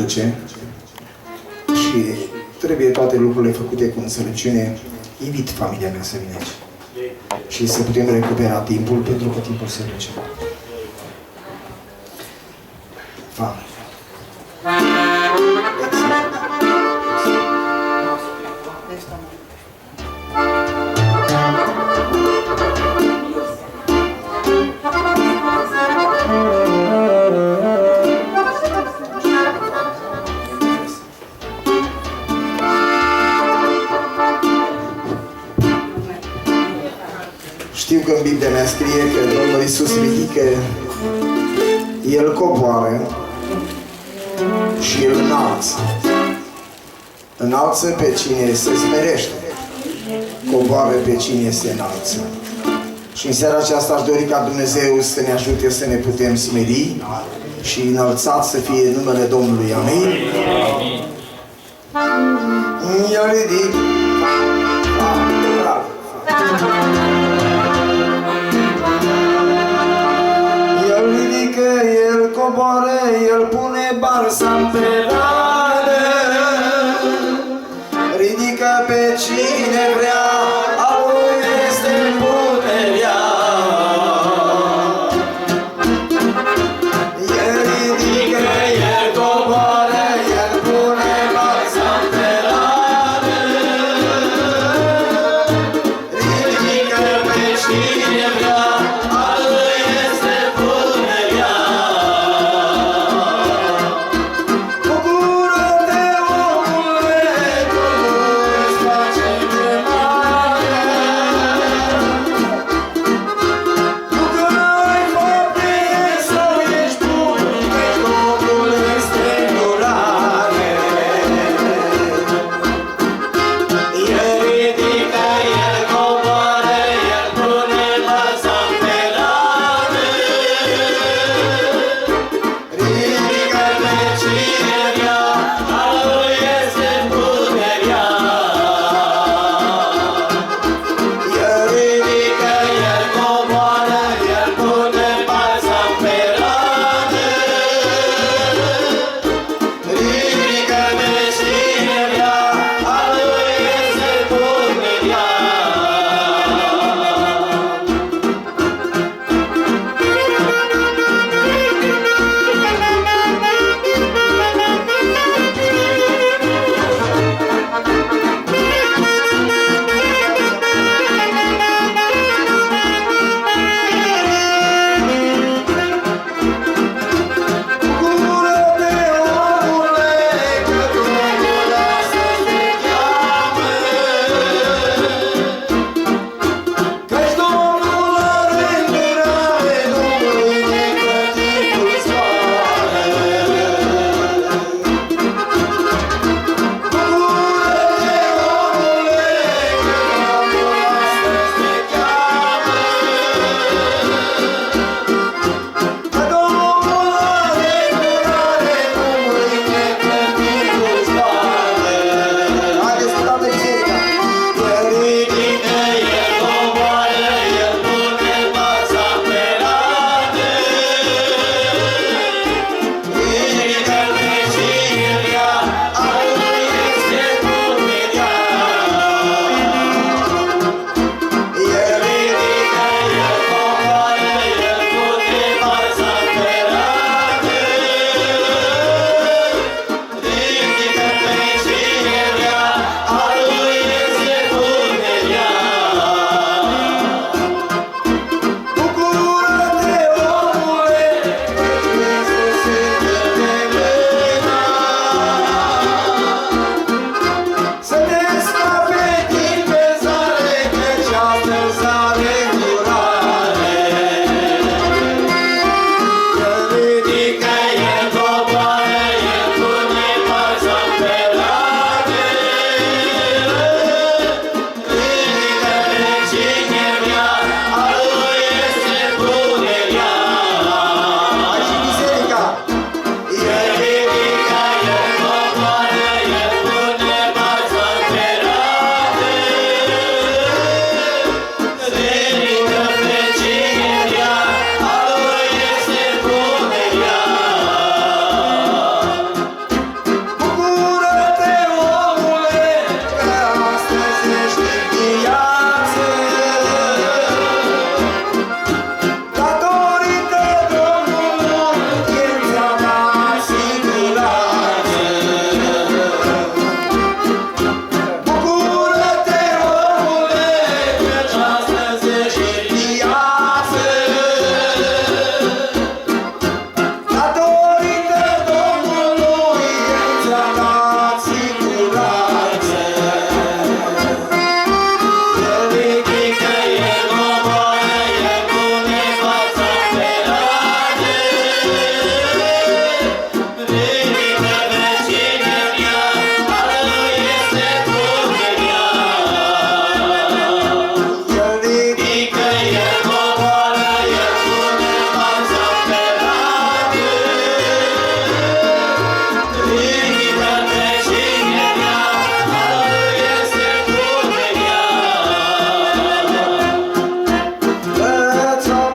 duce și trebuie toate lucrurile făcute cu înțelepciune. Invit familia mea să vină aici și să putem recupera timpul, pentru că timpul se duce. Știu că în Biblia mea scrie că Domnul Iisus ridică, El coboară și El înalță. Înalță pe cine se smerește, coboară pe cine se înalță. Și în seara aceasta aș dori ca Dumnezeu să ne ajute să ne putem smeri și înălțat să fie numele Domnului. Amin? El ridică. El ridică, El coboară, El pune balsam pe rai.